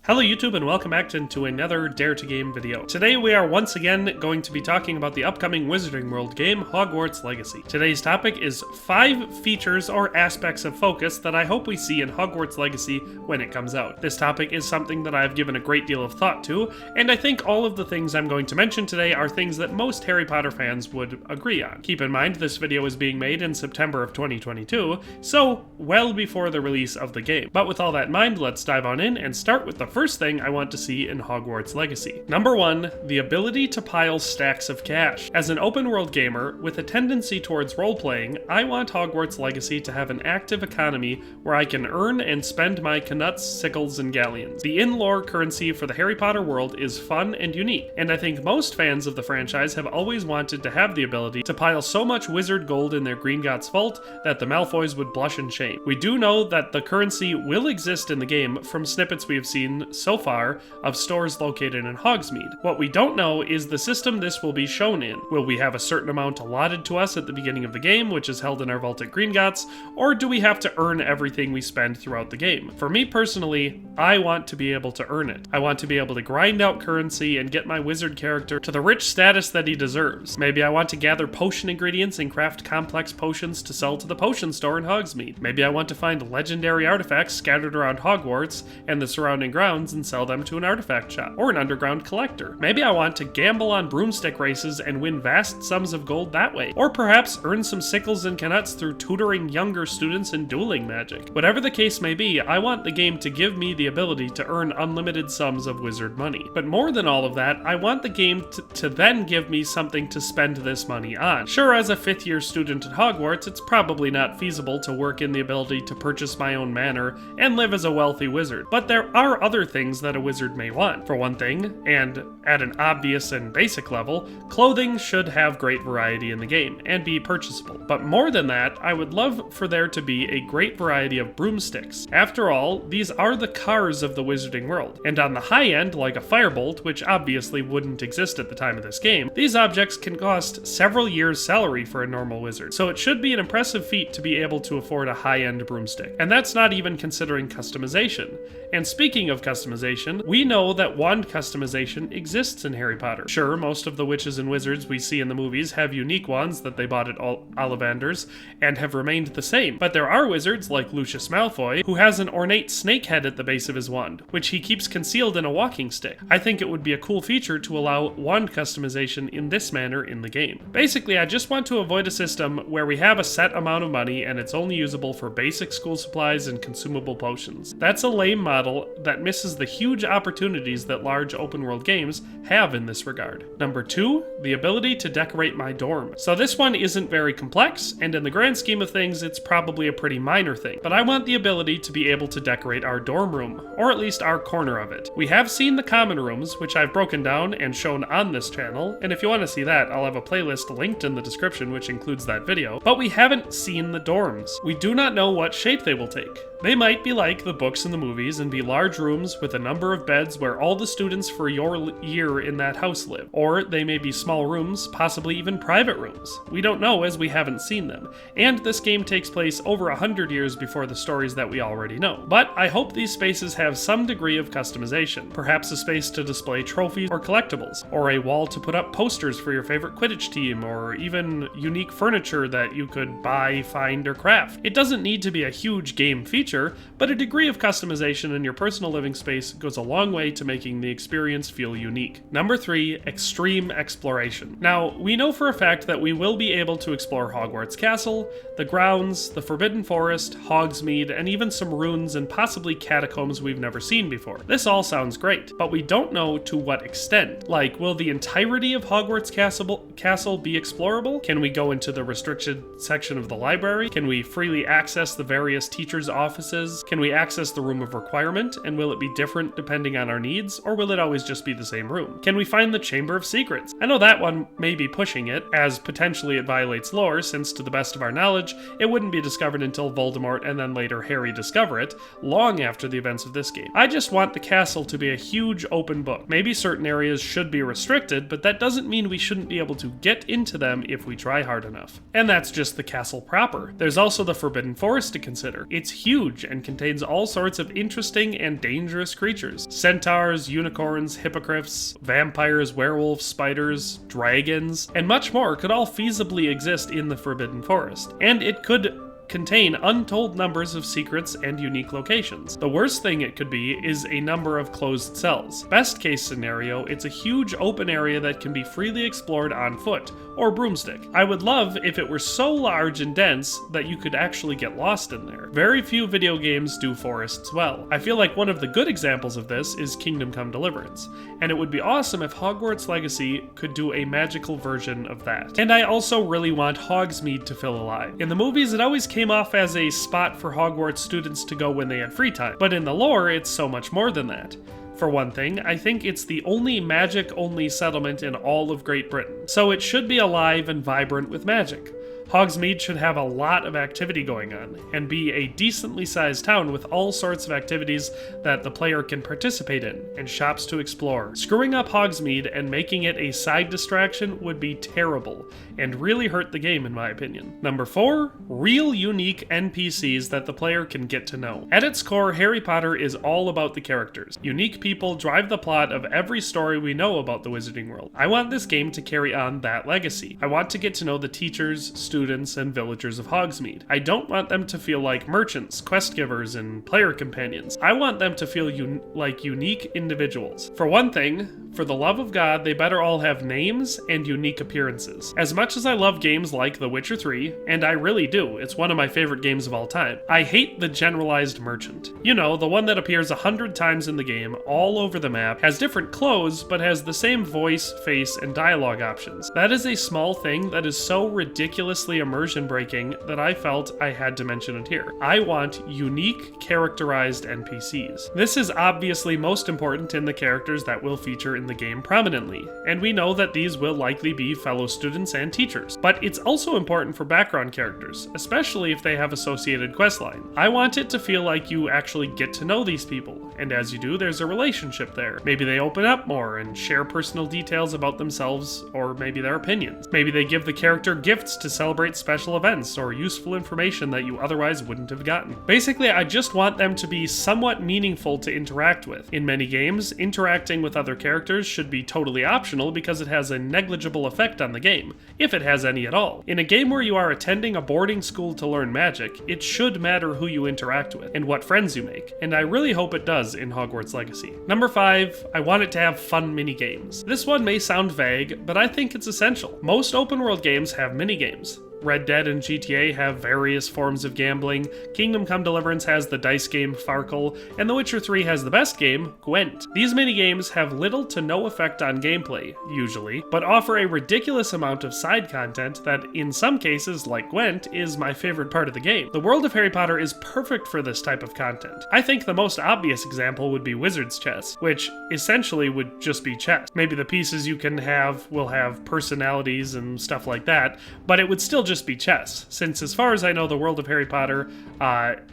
Hello YouTube and welcome back to another Dare to Game video. Today we are once again going to be talking about the upcoming Wizarding World game, Hogwarts Legacy. Today's topic is 5 features or aspects of focus that I hope we see in Hogwarts Legacy when it comes out. This topic is something that I've given a great deal of thought to, and I think all of the things I'm going to mention today are things that most Harry Potter fans would agree on. Keep in mind this video is being made in September of 2022, so well before the release of the game. But with all that in mind, let's dive on in and start with the first thing I want to see in Hogwarts Legacy. Number 1, the ability to pile stacks of cash. As an open world gamer with a tendency towards role-playing, I want Hogwarts Legacy to have an active economy where I can earn and spend my knuts, sickles, and galleons. The in-lore currency for the Harry Potter world is fun and unique, and I think most fans of the franchise have always wanted to have the ability to pile so much wizard gold in their Gringotts vault that the Malfoys would blush in shame. We do know that the currency will exist in the game from snippets we have seen so far of stores located in Hogsmeade. What we don't know is the system this will be shown in. Will we have a certain amount allotted to us at the beginning of the game, which is held in our vault at Gringotts, or do we have to earn everything we spend throughout the game? For me personally, I want to be able to earn it. I want to be able to grind out currency and get my wizard character to the rich status that he deserves. Maybe I want to gather potion ingredients and craft complex potions to sell to the potion store in Hogsmeade. Maybe I want to find legendary artifacts scattered around Hogwarts and the surrounding grounds and sell them to an artifact shop or an underground collector. Maybe I want to gamble on broomstick races and win vast sums of gold that way. Or perhaps earn some sickles and knuts through tutoring younger students in dueling magic. Whatever the case may be, I want the game to give me the ability to earn unlimited sums of wizard money. But more than all of that, I want the game to then give me something to spend this money on. Sure, as a 5th year student at Hogwarts, it's probably not feasible to work in the ability to purchase my own manor and live as a wealthy wizard. But there are other things that a wizard may want. For one thing, and at an obvious and basic level, clothing should have great variety in the game and be purchasable. But more than that, I would love for there to be a great variety of broomsticks. After all, these are the cars of the wizarding world, and on the high end, like a firebolt, which obviously wouldn't exist at the time of this game, these objects can cost several years' salary for a normal wizard, so it should be an impressive feat to be able to afford a high-end broomstick. And that's not even considering customization. And speaking of customization, we know that wand customization exists in Harry Potter. Sure, most of the witches and wizards we see in the movies have unique wands that they bought at Ollivander's and have remained the same, but there are wizards like Lucius Malfoy who has an ornate snake head at the base of his wand, which he keeps concealed in a walking stick. I think it would be a cool feature to allow wand customization in this manner in the game. Basically, I just want to avoid a system where we have a set amount of money and it's only usable for basic school supplies and consumable potions. That's a lame model that misses the huge opportunities that large open world games have in this regard. Number 2, the ability to decorate my dorm. So this one isn't very complex, and in the grand scheme of things, it's probably a pretty minor thing, but I want the ability to be able to decorate our dorm room, or at least our corner of it. We have seen the common rooms, which I've broken down and shown on this channel, and if you want to see that, I'll have a playlist linked in the description which includes that video, but we haven't seen the dorms. We do not know what shape they will take. They might be like the books in the movies and be large rooms with a number of beds where all the students for your year in that house live. Or they may be small rooms, possibly even private rooms. We don't know as we haven't seen them. And this game takes place over 100 years before the stories that we already know. But I hope these spaces have some degree of customization. Perhaps a space to display trophies or collectibles, or a wall to put up posters for your favorite Quidditch team, or even unique furniture that you could buy, find, or craft. It doesn't need to be a huge game feature, but a degree of customization in your personal living space goes a long way to making the experience feel unique. Number 3, extreme exploration. Now, we know for a fact that we will be able to explore Hogwarts Castle, the grounds, the Forbidden Forest, Hogsmeade, and even some ruins and possibly catacombs we've never seen before. This all sounds great, but we don't know to what extent. Like, will the entirety of Hogwarts Castle be explorable? Can we go into the restricted section of the library? Can we freely access the various teachers' offices? Can we access the Room of Requirement, and will it be different depending on our needs, or will it always just be the same room? Can we find the Chamber of Secrets? I know that one may be pushing it, as potentially it violates lore, since to the best of our knowledge, it wouldn't be discovered until Voldemort and then later Harry discover it, long after the events of this game. I just want the castle to be a huge open book. Maybe certain areas should be restricted, but that doesn't mean we shouldn't be able to get into them if we try hard enough. And that's just the castle proper. There's also the Forbidden Forest to consider. It's huge and contains all sorts of interesting and dangerous dangerous creatures. Centaurs, unicorns, hippogriffs, vampires, werewolves, spiders, dragons, and much more could all feasibly exist in the Forbidden Forest. And it could contain untold numbers of secrets and unique locations. The worst thing it could be is a number of closed cells. Best case scenario, it's a huge open area that can be freely explored on foot or broomstick. I would love if it were so large and dense that you could actually get lost in there. Very few video games do forests well. I feel like one of the good examples of this is Kingdom Come Deliverance, and it would be awesome if Hogwarts Legacy could do a magical version of that. And I also really want Hogsmeade to feel alive. In the movies, it always came off as a spot for Hogwarts students to go when they had free time, but in the lore, it's so much more than that. For one thing, I think it's the only magic-only settlement in all of Great Britain, so it should be alive and vibrant with magic. Hogsmeade should have a lot of activity going on, and be a decently sized town with all sorts of activities that the player can participate in, and shops to explore. Screwing up Hogsmeade and making it a side distraction would be terrible, and really hurt the game in my opinion. Number 4, real unique NPCs that the player can get to know. At its core, Harry Potter is all about the characters. Unique people drive the plot of every story we know about the Wizarding World. I want this game to carry on that legacy. I want to get to know the teachers, students, and villagers of Hogsmeade. I don't want them to feel like merchants, quest givers, and player companions. I want them to feel like unique individuals. For one thing, for the love of God, they better all have names and unique appearances. As much as I love games like The Witcher 3, and I really do, it's one of my favorite games of all time, I hate the generalized merchant. You know, the one that appears 100 times in the game, all over the map, has different clothes, but has the same voice, face, and dialogue options. That is a small thing that is so ridiculously immersion breaking that I felt I had to mention it here. I want unique, characterized NPCs. This is obviously most important in the characters that will feature in the game prominently, and we know that these will likely be fellow students and teachers, but it's also important for background characters, especially if they have associated questline. I want it to feel like you actually get to know these people, and as you do, there's a relationship there. Maybe they open up more and share personal details about themselves, or maybe their opinions. Maybe they give the character gifts to celebrate special events or useful information that you otherwise wouldn't have gotten. Basically, I just want them to be somewhat meaningful to interact with. In many games, interacting with other characters should be totally optional because it has a negligible effect on the game, if it has any at all. In a game where you are attending a boarding school to learn magic, it should matter who you interact with and what friends you make, and I really hope it does in Hogwarts Legacy. Number 5, I want it to have fun minigames. This one may sound vague, but I think it's essential. Most open world games have minigames. Red Dead and GTA have various forms of gambling, Kingdom Come Deliverance has the dice game Farkle, and The Witcher 3 has the best game, Gwent. These minigames have little to no effect on gameplay, usually, but offer a ridiculous amount of side content that, in some cases, like Gwent, is my favorite part of the game. The world of Harry Potter is perfect for this type of content. I think the most obvious example would be Wizard's Chess, which essentially would just be chess. Maybe the pieces you can have will have personalities and stuff like that, but it would still just be chess, since as far as I know the world of Harry Potter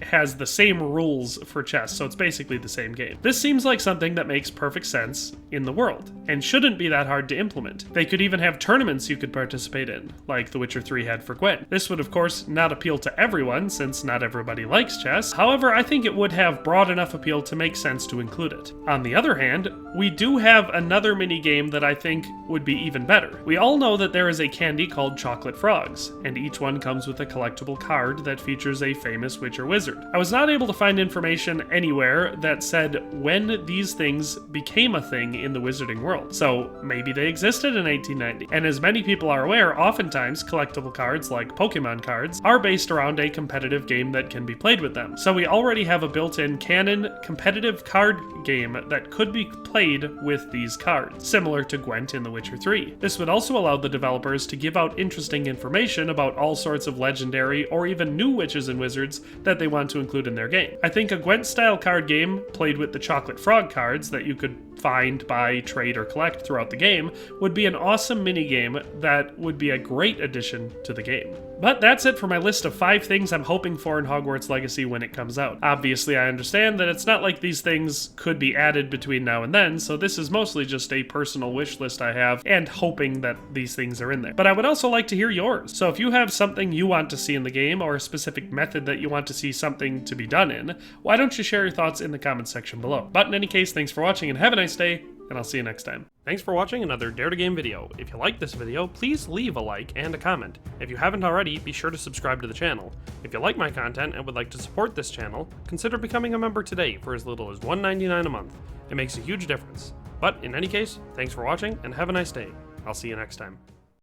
has the same rules for chess, so it's basically the same game. This seems like something that makes perfect sense in the world, and shouldn't be that hard to implement. They could even have tournaments you could participate in, like The Witcher 3 had for Gwent. This would of course not appeal to everyone, since not everybody likes chess. However, I think it would have broad enough appeal to make sense to include it. On the other hand, we do have another minigame that I think would be even better. We all know that there is a candy called Chocolate Frogs, and each one comes with a collectible card that features a famous witch or wizard. I was not able to find information anywhere that said when these things became a thing in the wizarding world, so maybe they existed in 1890. And as many people are aware, oftentimes collectible cards like Pokemon cards are based around a competitive game that can be played with them. So we already have a built-in canon competitive card game that could be played with these cards, similar to Gwent in The Witcher 3. This would also allow the developers to give out interesting information about all sorts of legendary or even new witches and wizards that they want to include in their game. I think a Gwent-style card game played with the Chocolate Frog cards that you could find, buy, trade, or collect throughout the game would be an awesome minigame that would be a great addition to the game. But that's it for my list of 5 things I'm hoping for in Hogwarts Legacy when it comes out. Obviously, I understand that it's not like these things could be added between now and then, so this is mostly just a personal wish list I have and hoping that these things are in there. But I would also like to hear yours. So if you have something you want to see in the game or a specific method that you want to see something to be done in, why don't you share your thoughts in the comments section below. But in any case, thanks for watching and have a nice day, and I'll see you next time. Thanks for watching another Dare to Game video. If you liked this video, please leave a like and a comment. If you haven't already, be sure to subscribe to the channel. If you like my content and would like to support this channel, consider becoming a member today for as little as $1.99 a month. It makes a huge difference. But in any case, thanks for watching and have a nice day. I'll see you next time.